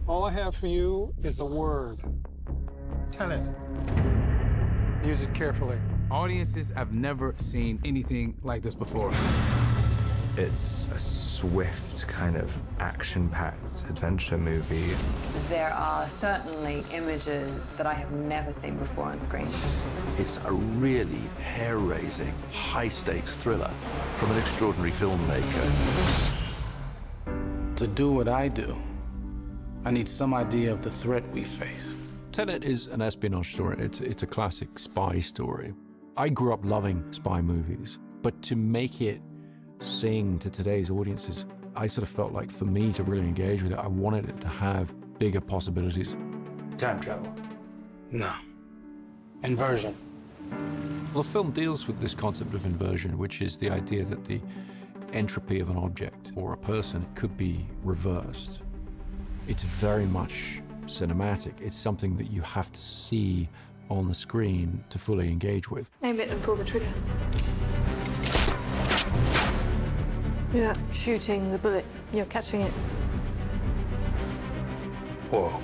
All I have for you is a word. Tenet. Use it carefully. Audiences have never seen anything like this before. It's a swift, kind of action-packed adventure movie. There are certainly images that I have never seen before on screen. It's a really hair-raising, high-stakes thriller from an extraordinary filmmaker. To do what I do, I need some idea of the threat we face. Tenet is an espionage story. It's a classic spy story. I grew up loving spy movies, but to make it sing to today's audiences, I sort of felt like for me to really engage with it, I wanted it to have bigger possibilities. Time travel? No. Inversion? Well, the film deals with this concept of inversion, which is the idea that the entropy of an object or a person could be reversed. It's very much cinematic. It's something that you have to see on the screen to fully engage with. Aim it and pull the trigger. You're not shooting the bullet, you're catching it. Whoa.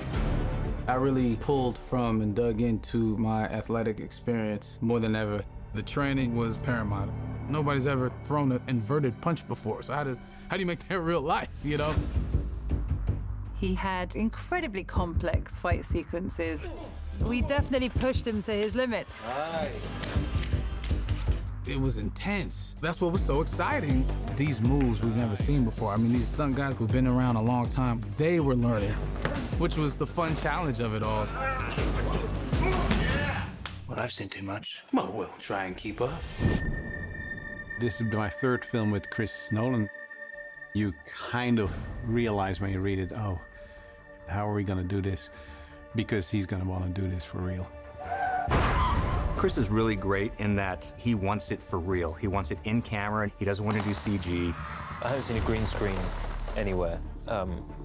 I really pulled from and dug into my athletic experience more than ever. The training was paramount. Nobody's ever thrown an inverted punch before, so how do you make that real life, you know? He had incredibly complex fight sequences. We definitely pushed him to his limits. Right. It was intense. That's what was so exciting. These moves we've never seen before. I mean, these stunt guys who've been around a long time, they were learning, which was the fun challenge of it all. Well, I've seen too much. Well, we'll try and keep up. This is my third film with Chris Nolan. You kind of realize when you read it, oh, how are we gonna do this? Because he's gonna wanna do this for real. Chris is really great in that he wants it for real. He wants it in camera. He doesn't want to do CG. I haven't seen a green screen anywhere.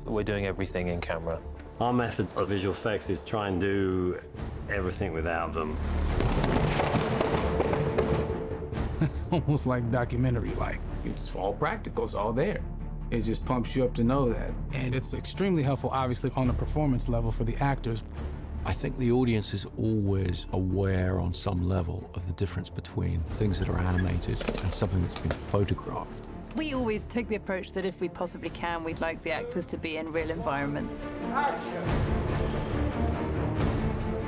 We're doing everything in camera. Our method of visual effects is try and do everything without them. It's almost like documentary-like. It's all practical, it's all there. It just pumps you up to know that. And it's extremely helpful, obviously, on a performance level for the actors. I think the audience is always aware on some level of the difference between things that are animated and something that's been photographed. We always take the approach that if we possibly can, we'd like the actors to be in real environments.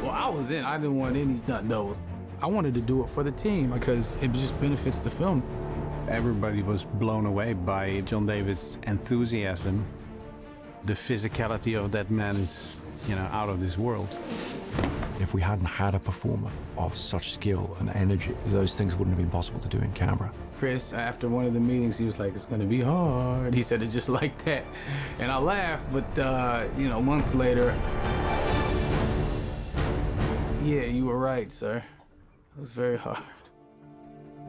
Well, I was in. I didn't want any stunt doubles. I wanted to do it for the team because it just benefits the film. Everybody was blown away by John David's enthusiasm. The physicality of that man is, you know, out of this world. If we hadn't had a performer of such skill and energy, those things wouldn't have been possible to do in camera. Chris, after one of the meetings, he was like, it's gonna be hard. He said it just like that. And I laughed, but, you know, months later, yeah, you were right, sir. It was very hard.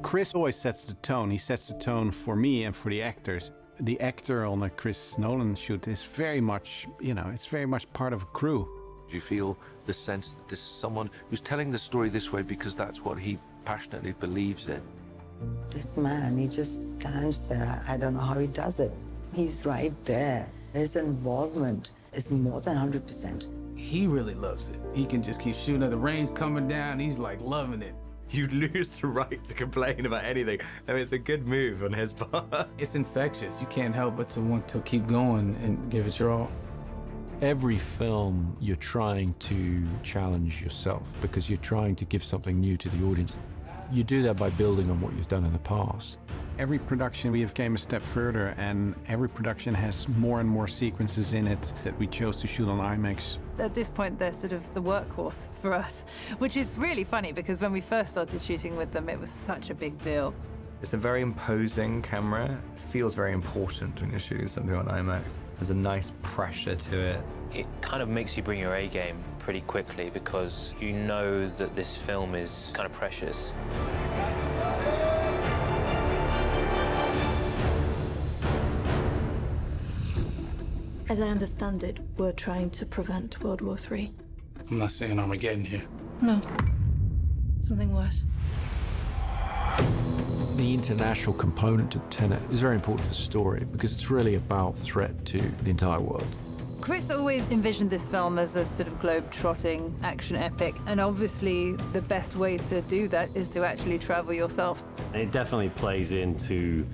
Chris always sets the tone. He sets the tone for me and for the actors. The actor on a Chris Nolan shoot is very much, you know, it's very much part of a crew. Do you feel the sense that this is someone who's telling the story this way because that's what he passionately believes in? This man, he just stands there. I don't know how he does it. He's right there. His involvement is more than 100%. He really loves it. He can just keep shooting. The rain's coming down. He's like loving it. You lose the right to complain about anything. I mean, it's a good move on his part. It's infectious. You can't help but to want to keep going and give it your all. Every film, you're trying to challenge yourself because you're trying to give something new to the audience. You do that by building on what you've done in the past. Every production we have came a step further, and every production has more and more sequences in it that we chose to shoot on IMAX. At this point, they're sort of the workhorse for us, which is really funny because when we first started shooting with them, it was such a big deal. It's a very imposing camera. It feels very important when you're shooting something on IMAX. There's a nice pressure to it. It kind of makes you bring your A game pretty quickly because you know that this film is kind of precious. As I understand it, we're trying to prevent World War III. I'm not saying Armageddon here. No. Something worse. The international component to Tenet is very important to the story because it's really about threat to the entire world. Chris always envisioned this film as a sort of globe-trotting action epic, and obviously the best way to do that is to actually travel yourself. It definitely plays into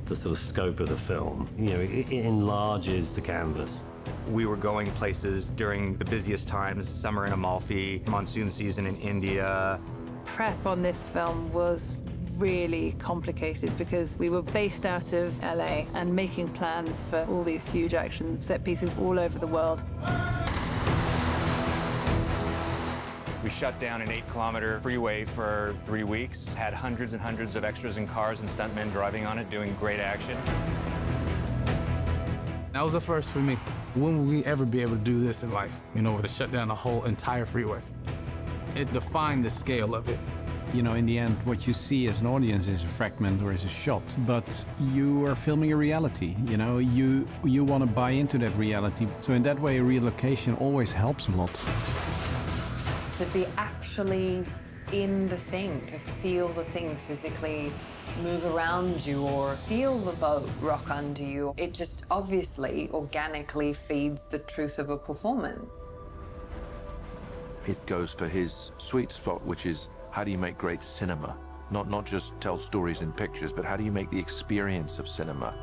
the sort of scope of the film. You know, it enlarges the canvas. We were going places during the busiest times, summer in Amalfi, monsoon season in India. Prep on this film was really complicated because we were based out of LA and making plans for all these huge action set pieces all over the world. We shut down an 8-kilometer freeway for 3 weeks, had hundreds and hundreds of extras and cars and stuntmen driving on it, doing great action. That was a first for me. When will we ever be able to do this in life? You know, to shut down a whole entire freeway. It defined the scale of it. You know, in the end, what you see as an audience is a fragment or is a shot, but you are filming a reality, you know? You want to buy into that reality. So in that way, relocation always helps a lot. To be actually in the thing, to feel the thing physically move around you or feel the boat rock under you, it just obviously, organically feeds the truth of a performance. It goes for his sweet spot, which is how do you make great cinema? Not just tell stories in pictures, but how do you make the experience of cinema?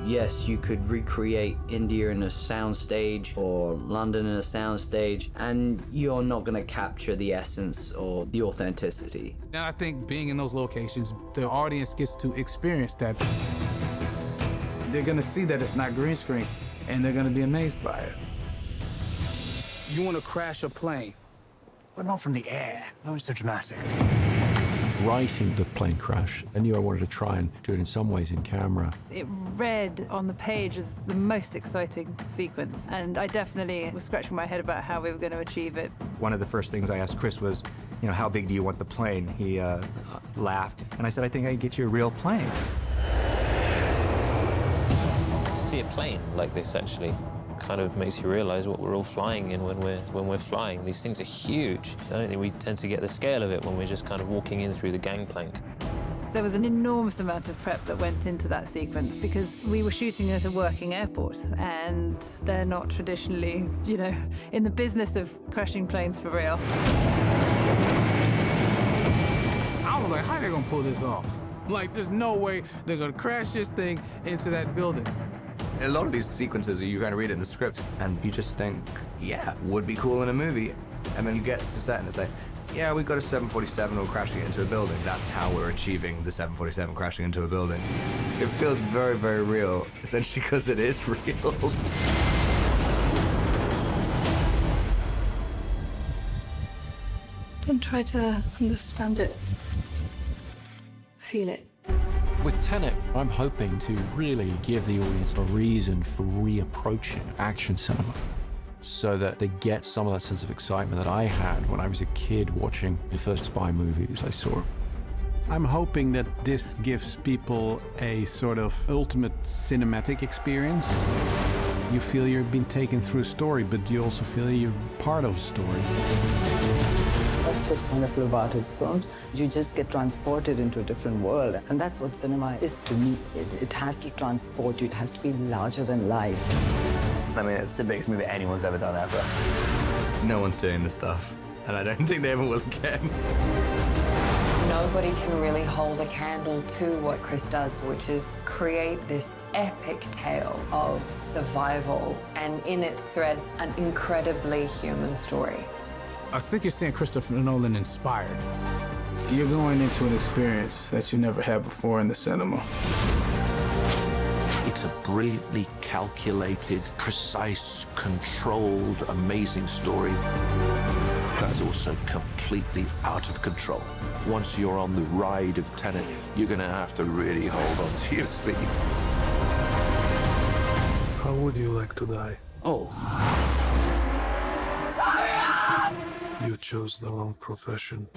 Yes, you could recreate India in a soundstage or London in a soundstage, and you're not going to capture the essence or the authenticity. And I think being in those locations, the audience gets to experience that. They're going to see that it's not green screen, and they're going to be amazed by it. You want to crash a plane, But not from the air. That was so dramatic. Writing the plane crash, I knew I wanted to try and do it in some ways in camera. It read on the page as the most exciting sequence, and I definitely was scratching my head about how we were going to achieve it. One of the first things I asked Chris was, you know, how big do you want the plane? He laughed, and I said, I think I can get you a real plane. To see a plane like this actually kind of makes you realize what we're all flying in when we're flying. These things are huge. I don't think we tend to get the scale of it when we're just kind of walking in through the gangplank. There was an enormous amount of prep that went into that sequence because we were shooting at a working airport, and they're not traditionally, you know, in the business of crashing planes for real. I was like, how are they gonna pull this off? Like, there's no way they're gonna crash this thing into that building. A lot of these sequences, you kind of read it in the script, and you just think, yeah, would be cool in a movie. And then you get to set and it's like, yeah, we've got a 747, we're crashing it into a building. That's how we're achieving the 747 crashing into a building. It feels very, very real, essentially because it is real. Don't try to understand it. Feel it. With Tenet, I'm hoping to really give the audience a reason for reapproaching action cinema so that they get some of that sense of excitement that I had when I was a kid watching the first spy movies I saw. I'm hoping that this gives people a sort of ultimate cinematic experience. You feel you've been taken through a story, but you also feel you're part of a story. That's what's wonderful about his films. You just get transported into a different world. And that's what cinema is to me. It has to transport you. It has to be larger than life. I mean, it's the biggest movie anyone's ever done ever. No one's doing this stuff, and I don't think they ever will again. Nobody can really hold a candle to what Chris does, which is create this epic tale of survival and in it thread an incredibly human story. I think you're seeing Christopher Nolan inspired. You're going into an experience that you never had before in the cinema. It's a brilliantly calculated, precise, controlled, amazing story that's also completely out of control. Once you're on the ride of Tenet, you're going to have to really hold on to your seat. How would you like to die? Oh. You chose the wrong profession.